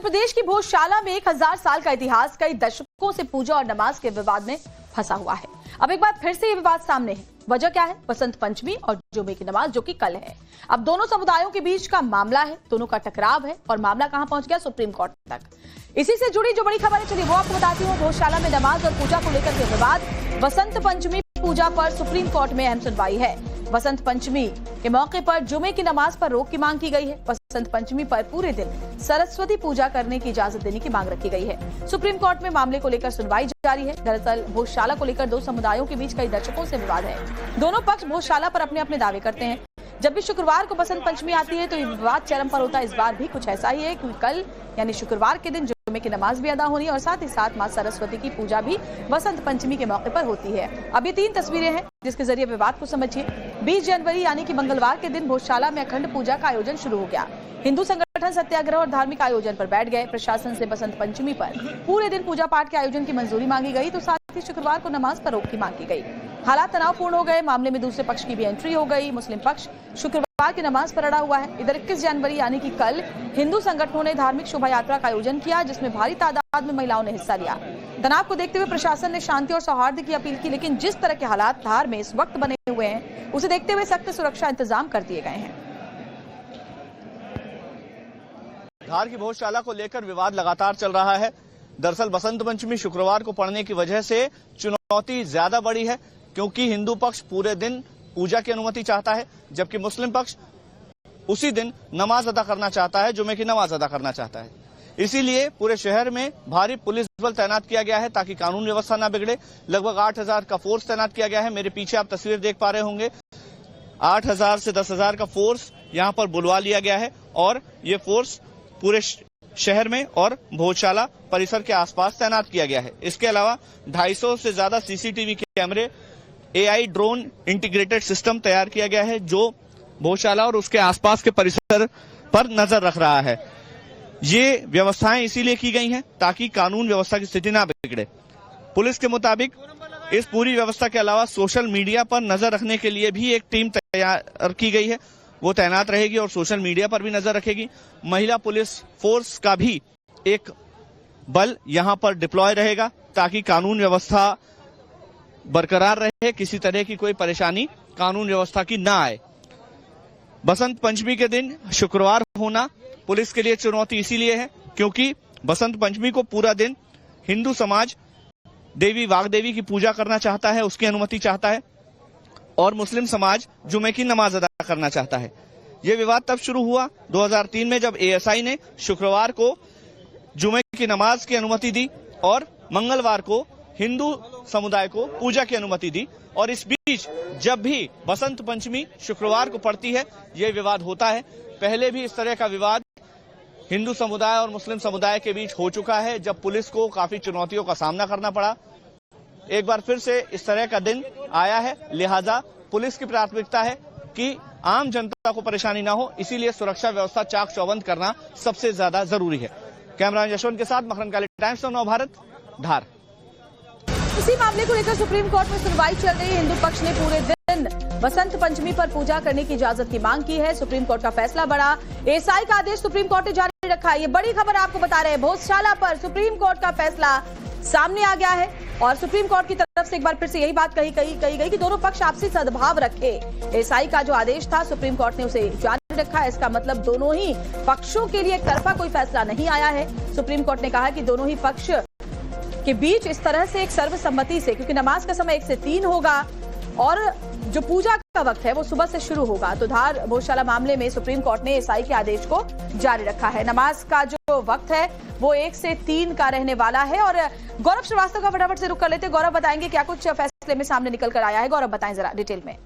प्रदेश की भोजशाला में 1000 साल का इतिहास कई दशकों से पूजा और नमाज के विवाद में फंसा हुआ है। अब एक बार फिर से ये विवाद सामने है। वजह क्या है? बसंत पंचमी और जुमे की नमाज, जो कि कल है। अब दोनों समुदायों के बीच का मामला है, दोनों का टकराव है और मामला कहां पहुंच गया? सुप्रीम कोर्ट तक। इसी से जुड़ी जो बड़ी खबर है, चलिए वो आपको बताती हूँ। भोजशाला में नमाज और पूजा को लेकर के विवाद। बसंत पंचमी पूजा पर सुप्रीम कोर्ट में अहम सुनवाई है। बसंत पंचमी के मौके पर जुमे की नमाज पर रोक की मांग की गई है। बसंत पंचमी पर पूरे दिन सरस्वती पूजा करने की इजाजत देने की मांग रखी गई है। सुप्रीम कोर्ट में मामले को लेकर सुनवाई जारी है। दरअसल भोजशाला को लेकर दो समुदायों के बीच कई दशकों से विवाद है। दोनों पक्ष भोजशाला पर अपने अपने दावे करते हैं। जब भी शुक्रवार को बसंत पंचमी आती है तो ये विवाद चरम पर होता है। इस बार भी कुछ ऐसा ही है, क्योंकि कल यानी शुक्रवार के दिन जुमे की नमाज भी अदा होनी और साथ ही साथ मां सरस्वती की पूजा भी बसंत पंचमी के मौके पर होती है। अब ये 3 तस्वीरें हैं जिसके जरिए विवाद को समझिए। 20 जनवरी यानी कि मंगलवार के दिन भोजशाला में अखंड पूजा का आयोजन शुरू हो गया। हिंदू संगठन सत्याग्रह और धार्मिक आयोजन पर बैठ गए। प्रशासन से बसंत पंचमी पर पूरे दिन पूजा पाठ के आयोजन की मंजूरी मांगी गई, तो साथ ही शुक्रवार को नमाज पर रोक की मांग की गई। हालात तनावपूर्ण हो गए। मामले में दूसरे पक्ष की भी एंट्री हो गई। मुस्लिम पक्ष शुक्रवार की नमाज पर अड़ा हुआ है। इधर 21 जनवरी यानी कि कल हिंदू संगठनों ने धार्मिक शोभा यात्रा का आयोजन किया, जिसमें भारी तादाद में महिलाओं ने हिस्सा लिया। तनाव को देखते हुए प्रशासन ने शांति और सौहार्द की अपील की, लेकिन जिस तरह के हालात धार में इस वक्त बने हुए हैं, उसे देखते हुए सख्त सुरक्षा इंतजाम कर दिए गए हैं। धार की भोजशाला को लेकर विवाद लगातार चल रहा है। दरअसल बसंत पंचमी शुक्रवार को पड़ने की वजह से चुनौती ज्यादा बड़ी है, क्योंकि हिंदू पक्ष पूरे दिन पूजा की अनुमति चाहता है, जबकि मुस्लिम पक्ष उसी दिन नमाज अदा करना चाहता है, जुमे की नमाज अदा करना चाहता है। इसीलिए पूरे शहर में भारी पुलिस बल तैनात किया गया है ताकि कानून व्यवस्था न बिगड़े। लगभग 8000 का फोर्स तैनात किया गया है। मेरे पीछे आप तस्वीर देख पा रहे होंगे। 8000 से 10,000 का फोर्स यहां पर बुलवा लिया गया है और ये फोर्स पूरे शहर में और भोजशाला परिसर के आसपास तैनात किया गया है। इसके अलावा 250 से ज्यादा सीसीटीवी कैमरे, AI ड्रोन इंटीग्रेटेड सिस्टम तैयार किया गया है, जो भोजशाला और उसके आसपास के परिसर पर नजर रख रहा है। ये व्यवस्थाएं इसीलिए की गई हैं ताकि कानून व्यवस्था की स्थिति ना बिगड़े। पुलिस के मुताबिक इस पूरी व्यवस्था के अलावा सोशल मीडिया पर नजर रखने के लिए भी एक टीम तैयार की गई है। वो तैनात रहेगी और सोशल मीडिया पर भी नजर रखेगी। महिला पुलिस फोर्स का भी एक बल यहां पर डिप्लॉय रहेगा ताकि कानून व्यवस्था बरकरार रहे, किसी तरह की कोई परेशानी कानून व्यवस्था की ना आए। बसंत पंचमी के दिन शुक्रवार होना पुलिस के लिए चुनौती इसीलिए है क्योंकि बसंत पंचमी को पूरा दिन हिंदू समाज देवी वाग्देवी की पूजा करना चाहता है, उसकी अनुमति चाहता है, और मुस्लिम समाज जुमे की नमाज अदा करना चाहता है। यह विवाद तब शुरू हुआ 2003 में, जब ASI ने शुक्रवार को जुमे की नमाज की अनुमति दी और मंगलवार को हिंदू समुदाय को पूजा की अनुमति दी। और इस बीच जब भी बसंत पंचमी शुक्रवार को पड़ती है, यह विवाद होता है। पहले भी इस तरह का विवाद हिंदू समुदाय और मुस्लिम समुदाय के बीच हो चुका है, जब पुलिस को काफी चुनौतियों का सामना करना पड़ा। एक बार फिर से इस तरह का दिन आया है, लिहाजा पुलिस की प्राथमिकता है कि आम जनता को परेशानी ना हो, इसीलिए सुरक्षा व्यवस्था चाक चौबंद करना सबसे ज्यादा जरूरी है। कैमरामैन यशवंत के साथ मखरन काली, टाइम्स ऑफ नवभारत, धार। इसी मामले को लेकर सुप्रीम कोर्ट में सुनवाई चल रही है। हिंदू पक्ष ने पूरे दिन बसंत पंचमी पर पूजा करने की इजाजत की मांग की है। सुप्रीम कोर्ट का फैसला बड़ा। ASI का आदेश सुप्रीम कोर्ट ने जारी रखा है। ये बड़ी खबर आपको बता रहे हैं। भोजशाला पर सुप्रीम कोर्ट का फैसला सामने आ गया है और सुप्रीम कोर्ट की तरफ से एक बार फिर से यही बात कही गई कि दोनों पक्ष आपसी सद्भाव रखे। ASI का जो आदेश था सुप्रीम कोर्ट ने उसे जारी रखा है। इसका मतलब दोनों ही पक्षों के लिए एक तरफा कोई फैसला नहीं आया है। सुप्रीम कोर्ट ने कहा कि दोनों ही पक्ष के बीच इस तरह से एक सर्वसम्मति से, क्योंकि नमाज का समय 1 से 3 होगा और जो पूजा का वक्त है वो सुबह से शुरू होगा, तो धार भोजशाला मामले में सुप्रीम कोर्ट ने ASI के आदेश को जारी रखा है। नमाज का जो वक्त है वो 1 से 3 का रहने वाला है। और गौरव श्रीवास्तव का फटाफट से रुक कर लेते। गौरव, बताएंगे क्या कुछ फैसले में सामने निकल कर आया है? गौरव, बताएं जरा डिटेल में।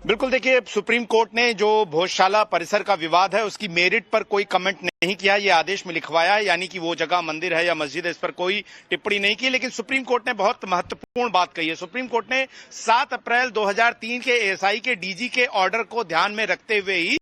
बिल्कुल, देखिए, सुप्रीम कोर्ट ने जो भोजशाला परिसर का विवाद है उसकी मेरिट पर कोई कमेंट नहीं किया। ये आदेश में लिखवाया है, यानी कि वो जगह मंदिर है या मस्जिद है, इस पर कोई टिप्पणी नहीं की। लेकिन सुप्रीम कोर्ट ने बहुत महत्वपूर्ण बात कही है। सुप्रीम कोर्ट ने 7 अप्रैल 2003 के ASI के DG के ऑर्डर को ध्यान में रखते हुए ही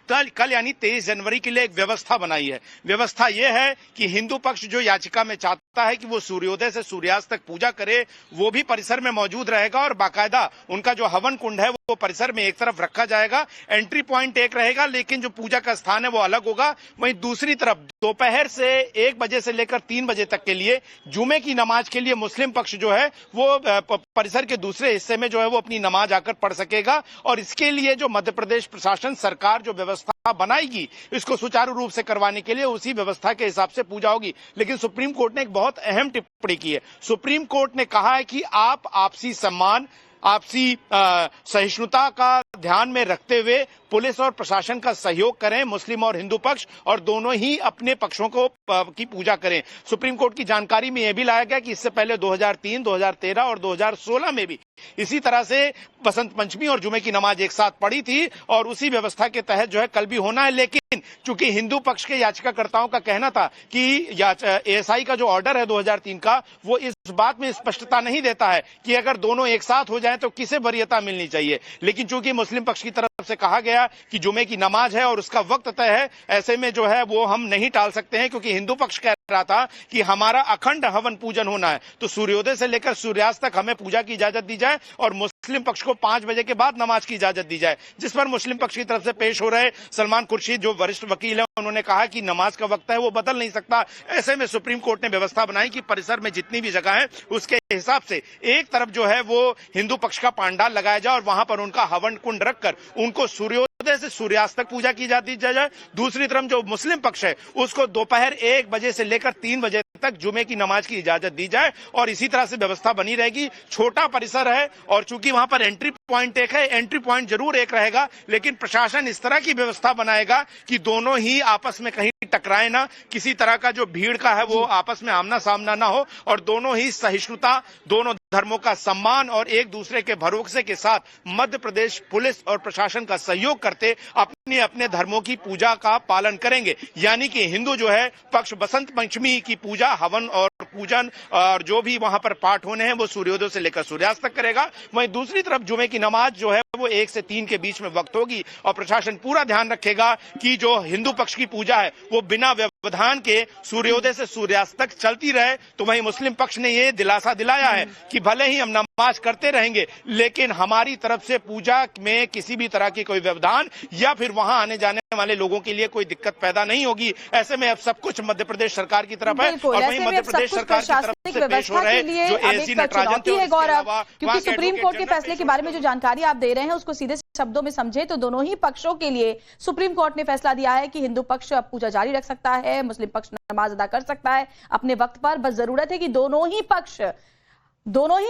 कल यानी 23 जनवरी के लिए एक व्यवस्था बनाई है। व्यवस्था यह है कि हिंदू पक्ष जो याचिका में चाहता है कि वो सूर्योदय से सूर्यास्त तक पूजा करे, वो भी परिसर में मौजूद रहेगा और बाकायदा उनका जो हवन कुंड है वो परिसर में एक तरफ रखा जाएगा। एंट्री पॉइंट एक रहेगा, लेकिन जो पूजा का स्थान है वो अलग होगा। वहीं दूसरी तरफ दोपहर से 1 बजे से लेकर 3 बजे तक के लिए जुमे की नमाज के लिए मुस्लिम पक्ष जो है वो परिसर के दूसरे हिस्से में जो है वो अपनी नमाज आकर पढ़ सकेगा। और इसके लिए जो मध्य प्रदेश प्रशासन सरकार जो व्यवस्था बनाएगी इसको सुचारू रूप से करवाने के लिए उसी व्यवस्था के हिसाब से पूजा होगी। लेकिन सुप्रीम कोर्ट ने एक बहुत अहम टिप्पणी की है। सुप्रीम कोर्ट ने कहा है कि आप आपसी सम्मान, आपसी सहिष्णुता का ध्यान में रखते हुए पुलिस और प्रशासन का सहयोग करें, मुस्लिम और हिंदू पक्ष, और दोनों ही अपने पक्षों को की पूजा करें। सुप्रीम कोर्ट की जानकारी में यह भी लाया गया कि इससे पहले 2003, 2013 और 2016 में भी इसी तरह से बसंत पंचमी और जुमे की नमाज एक साथ पड़ी थी और उसी व्यवस्था के तहत जो है कल भी होना है। लेकिन चूंकि हिंदू पक्ष के याचिकाकर्ताओं का कहना था कि एएसआई का जो ऑर्डर है 2003 का वो इस बात में स्पष्टता नहीं देता है कि अगर दोनों एक साथ हो जाएं तो किसे वरीयता मिलनी चाहिए। लेकिन चूंकि मुस्लिम पक्ष की तरफ से कहा गया कि जुमे की नमाज है और उसका वक्त तय है, ऐसे में जो है वो हम नहीं टाल सकते हैं, क्योंकि हिंदू पक्ष कह रहा था कि हमारा अखंड हवन पूजन होना है, तो सूर्योदय से लेकर सूर्यास्त तक हमें पूजा की इजाजत दी जाए और मुस्लिम पक्ष को 5 बजे के बाद नमाज की इजाजत दी जाए। जिस पर मुस्लिम पक्ष की तरफ से पेश हो रहे सलमान खुर्शीद जो वरिष्ठ वकील है, उन्होंने कहा कि नमाज का वक्त है वो बदल नहीं सकता। ऐसे में सुप्रीम कोर्ट ने व्यवस्था बनाई कि परिसर में जितनी भी जगह है उसके हिसाब से एक तरफ जो है वो हिंदू पक्ष का पांडाल लगाया जाए और वहां पर उनका हवन कुंड रखकर उनको सूर्योदय से सूर्यास्त तक पूजा की जाती जाए। दूसरी तरफ जो मुस्लिम पक्ष है उसको दोपहर 1 बजे से लेकर 3 बजे तक जुमे की नमाज की इजाजत दी जाए और इसी तरह से व्यवस्था बनी रहेगी। छोटा परिसर है और चूंकि वहां पर एंट्री पॉइंट एक है, एंट्री पॉइंट जरूर एक रहेगा, लेकिन प्रशासन इस तरह की व्यवस्था बनाएगा कि दोनों ही आपस में कहीं टकराए ना, किसी तरह का जो भीड़ का है वो आपस में आमना सामना ना हो और दोनों ही सहिष्णुता, दोनों धर्मों का सम्मान और एक दूसरे के भरोसे के साथ मध्य प्रदेश पुलिस और प्रशासन का सहयोग करते अपने अपने धर्मों की पूजा का पालन करेंगे। यानी कि हिंदू जो है पक्ष बसंत पंचमी की पूजा, हवन और पूजन और जो भी वहां पर पाठ होने हैं वो सूर्योदय से लेकर सूर्यास्त तक करेगा। वहीं दूसरी तरफ जुमे की नमाज जो है वो 1 से 3 के बीच में वक्त होगी और प्रशासन पूरा ध्यान रखेगा कि जो हिंदू पक्ष की पूजा है वो बिना व्यवधान के सूर्योदय से सूर्यास्त तक चलती रहे। तो वहीं मुस्लिम पक्ष ने ये दिलासा दिलाया है कि भले ही हम नमाज करते रहेंगे लेकिन हमारी तरफ से पूजा में किसी भी तरह की कोई व्यवधान या फिर वहां आने जाने वाले लोगों के लिए कोई दिक्कत पैदा नहीं होगी। ऐसे में अब सब कुछ मध्य प्रदेश सरकार की तरफ है और वहीं मध्य प्रदेश सरकार की तरफ से पेश हो रहे जो एसी नटराजन थे और गौरव, क्योंकि सुप्रीम कोर्ट के फैसले के बारे में जो जानकारी आप दे रहे हैं उसको सीधे शब्दों में समझे तो दोनों ही पक्षों के लिए सुप्रीम कोर्ट ने फैसला दिया है कि हिंदू पक्ष अब पूजा जारी रख सकता है, मुस्लिम पक्ष नमाज अदा कर सकता है अपने वक्त पर। बस जरूरत है कि दोनों ही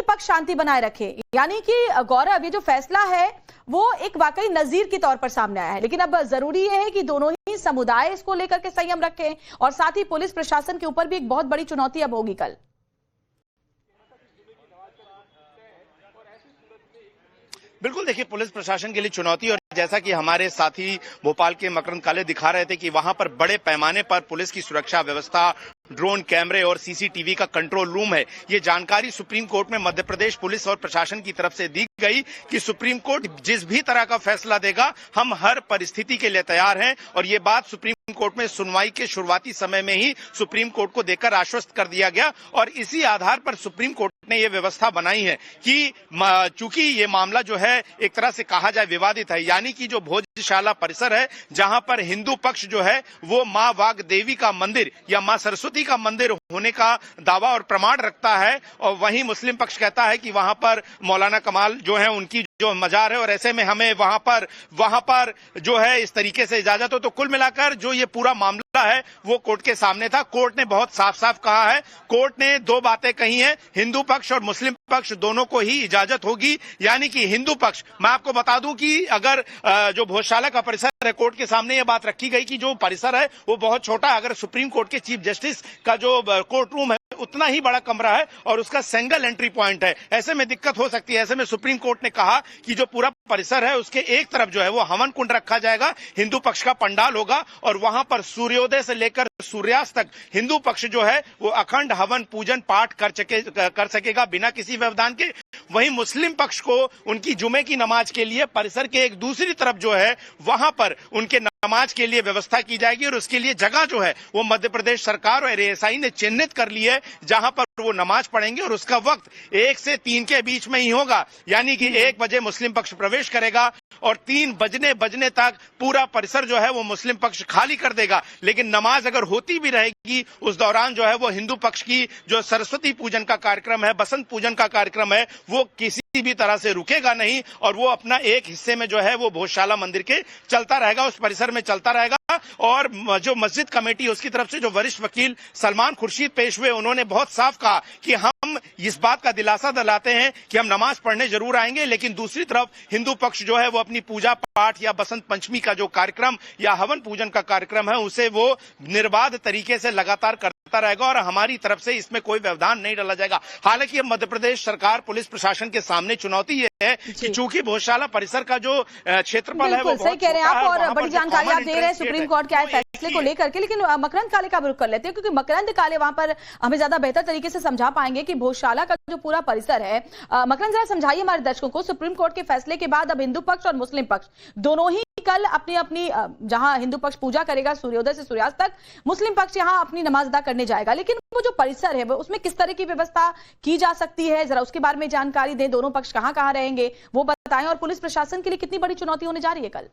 पक्ष शांति बनाए रखे। यानी कि गौरव, ये जो फैसला है वो एक वाकई नजीर के तौर पर सामने आया है, लेकिन अब जरूरी है कि दोनों ही समुदाय इसको लेकर के संयम रखें और साथ ही पुलिस प्रशासन के ऊपर भी एक बहुत बड़ी चुनौती अब होगी कल। बिल्कुल, देखिए पुलिस प्रशासन के लिए चुनौती, और जैसा कि हमारे साथी भोपाल के मकरंद काले दिखा रहे थे कि वहां पर बड़े पैमाने पर पुलिस की सुरक्षा व्यवस्था, ड्रोन कैमरे और सीसीटीवी का कंट्रोल रूम है। ये जानकारी सुप्रीम कोर्ट में मध्य प्रदेश पुलिस और प्रशासन की तरफ से दी गई कि सुप्रीम कोर्ट जिस भी तरह का फैसला देगा हम हर परिस्थिति के लिए तैयार हैं। और ये बात सुप्रीम कोर्ट में सुनवाई के शुरुआती समय में ही सुप्रीम कोर्ट को देकर आश्वस्त कर दिया गया और इसी आधार पर सुप्रीम कोर्ट ने यह व्यवस्था बनाई है कि चूंकि ये मामला जो है एक तरह से कहा जाए विवादित है, यानी कि जो भोजशाला परिसर है जहां पर हिंदू पक्ष जो है वो मां वाग देवी का मंदिर या मां सरस्वती का मंदिर होने का दावा और प्रमाण रखता है, और वहीं मुस्लिम पक्ष कहता है कि वहां पर मौलाना कमाल जो है उनकी जो मजार है और ऐसे में हमें वहां पर जो है इस तरीके से इजाजत हो। तो कुल मिलाकर जो ये पूरा मामला है वो कोर्ट के सामने था। कोर्ट ने बहुत साफ साफ कहा है, कोर्ट ने 2 बातें कही हैं, हिंदू पक्ष और मुस्लिम पक्ष दोनों को ही इजाजत होगी। यानी कि हिंदू पक्ष, मैं आपको बता दूं कि अगर जो भोजशाला का परिसर है, कोर्ट के सामने ये बात रखी गई कि जो परिसर है वो बहुत छोटा, अगर सुप्रीम कोर्ट के चीफ जस्टिस का जो कोर्ट रूम है उतना ही बड़ा कमरा है और उसका सिंगल एंट्री पॉइंट है, ऐसे में दिक्कत हो सकती है। ऐसे में सुप्रीम कोर्ट ने कहा कि जो पूरा परिसर है उसके एक तरफ जो है वो हवन कुंड रखा जाएगा, हिंदू पक्ष का पंडाल होगा और वहां पर सूर्योदय से लेकर सूर्यास्त तक हिंदू पक्ष जो है वो अखंड हवन पूजन पाठ कर सकेगा बिना किसी व्यवधान के। वहीं मुस्लिम पक्ष को उनकी जुमे की नमाज के लिए परिसर के एक दूसरी तरफ जो है वहां पर उनके नमाज के लिए व्यवस्था की जाएगी और उसके लिए जगह जो है वो मध्य प्रदेश सरकार और एएसआई ने चिन्हित कर ली है, जहां पर वो नमाज पढ़ेंगे और उसका वक्त 1 से 3 के बीच में ही होगा। यानी कि 1 बजे मुस्लिम पक्ष प्रवेश करेगा और 3 बजने तक पूरा परिसर जो है वो मुस्लिम पक्ष खाली कर देगा। लेकिन नमाज अगर होती भी रहेगी, उस दौरान जो है वो हिंदू पक्ष की जो सरस्वती पूजन का कार्यक्रम है, बसंत पूजन का कार्यक्रम है, वो किसी भी तरह से रुकेगा नहीं और वो अपना एक हिस्से में जो है वो भोजशाला मंदिर के चलता रहेगा, उस परिसर में चलता रहेगा। और जो मस्जिद कमेटी है उसकी तरफ से जो वरिष्ठ वकील सलमान खुर्शीद पेश हुए, उन्होंने बहुत साफ कहा कि हम इस बात का दिलासा दिलाते हैं कि हम नमाज पढ़ने जरूर आएंगे, लेकिन दूसरी तरफ हिंदू पक्ष जो है वो अपनी पूजा पाठ या बसंत पंचमी का जो कार्यक्रम या हवन पूजन का कार्यक्रम है उसे वो निर्बाध तरीके से लगातार करता रहेगा और हमारी तरफ से इसमें कोई व्यवधान नहीं डाला जाएगा। हालांकि मध्य प्रदेश सरकार पुलिस प्रशासन के सामने चुनौती ये है कि चूंकि भोजशाला परिसर का जो क्षेत्रफल है वो सही कह रहे हैं आप, और बड़ी जानकारी आप दे रहे हैं सुप्रीम कोर्ट के आए फैसले को लेकर के। लेकिन मकरंद काले का रुख कर लेते हैं, क्योंकि मकरंद काले वहां पर हमें ज्यादा बेहतर तरीके से समझा पाएंगे कि भोजशाला का जो पूरा परिसर है। मकरंद जरा समझाइए हमारे दर्शकों को, सुप्रीम कोर्ट के फैसले के बाद अब हिंदू पक्ष और मुस्लिम पक्ष दोनों ही कल अपनी अपनी, जहां हिंदू पक्ष पूजा करेगा सूर्योदय से सूर्यास्त तक, मुस्लिम पक्ष यहां अपनी नमाज अदा करने जाएगा। लेकिन वो जो परिसर है वो उसमें किस तरह की व्यवस्था की जा सकती है, जरा उसके बारे में जानकारी दें। दोनों पक्ष कहां कहां रहेंगे वो बताएं, और पुलिस प्रशासन के लिए कितनी बड़ी चुनौती होने जा रही है कल।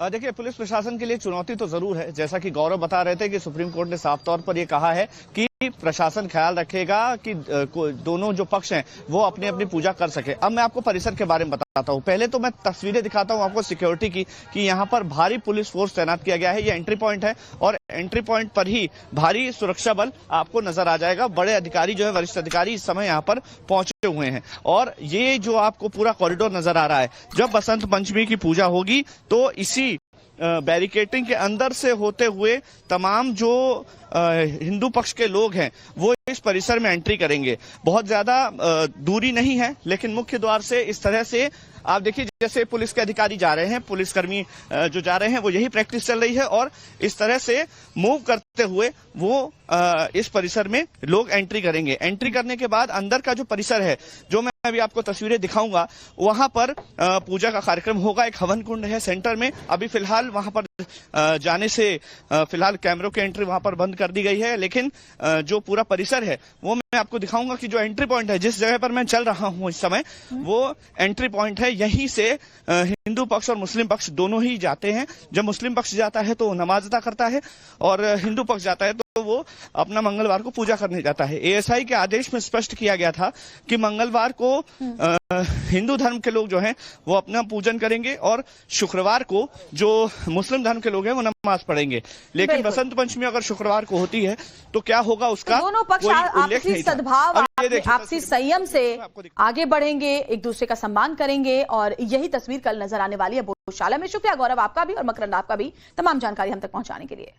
देखिए, पुलिस प्रशासन के लिए चुनौती तो जरूर है। जैसा कि गौरव बता रहे थे कि सुप्रीम कोर्ट ने साफ तौर पर यह कहा है कि प्रशासन ख्याल रखेगा कि दोनों जो पक्ष हैं वो अपनी अपनी पूजा कर सके। अब मैं आपको परिसर के बारे में बताता हूं। पहले तो मैं तस्वीरें दिखाता हूं आपको सिक्योरिटी की कि यहां पर भारी पुलिस फोर्स तैनात किया गया है। ये एंट्री पॉइंट है और एंट्री पॉइंट पर ही भारी सुरक्षा बल आपको नजर आ जाएगा। बड़े अधिकारी जो है, वरिष्ठ अधिकारी इस समय यहां पर पहुंचे हुए हैं। और ये जो आपको पूरा कॉरिडोर नजर आ रहा है, जब बसंत पंचमी की पूजा होगी तो इसी बैरिकेडिंग के अंदर से होते हुए तमाम जो हिंदू पक्ष के लोग हैं वो इस परिसर में एंट्री करेंगे। बहुत ज्यादा दूरी नहीं है, लेकिन मुख्य द्वार से इस तरह से आप देखिए, जैसे पुलिस के अधिकारी जा रहे हैं, पुलिसकर्मी जो जा रहे हैं वो यही प्रैक्टिस चल रही है और इस तरह से मूव करते हुए वो इस परिसर में लोग एंट्री करेंगे। एंट्री करने के बाद अंदर का जो परिसर है, जो मैं अभी आपको तस्वीरें दिखाऊंगा, वहां पर पूजा का कार्यक्रम होगा। एक हवन कुंड है सेंटर में। अभी फिलहाल वहां पर जाने से फिलहाल कैमरों की एंट्री वहां पर बंद कर दी गई है, लेकिन जो पूरा परिसर है वो मैं आपको दिखाऊंगा कि जो एंट्री पॉइंट है, जिस जगह पर मैं चल रहा हूं इस समय, वो एंट्री पॉइंट है। यहीं से हिंदू पक्ष और मुस्लिम पक्ष दोनों ही जाते हैं। जब मुस्लिम पक्ष जाता है तो नमाज अदा करता है और हिंदू पक्ष जाता है तो वो अपना मंगलवार को पूजा करने जाता है। एएसआई के आदेश में स्पष्ट किया गया था कि मंगलवार को हिंदू धर्म के लोग जो हैं वो अपना पूजन करेंगे और शुक्रवार को जो मुस्लिम धर्म के लोग हैं वो नमाज पढ़ेंगे। लेकिन बसंत पंचमी अगर शुक्रवार को होती है तो क्या होगा उसका तो दोनों पक्ष आपसी सद्भाव, आपसी संयम से आगे बढ़ेंगे, एक दूसरे का सम्मान करेंगे और यही तस्वीर कल नजर आने वाली है भोजशाला में। शुक्रिया गौरव आपका भी और मकरंद आपका भी तमाम जानकारी हम तक पहुंचाने के लिए।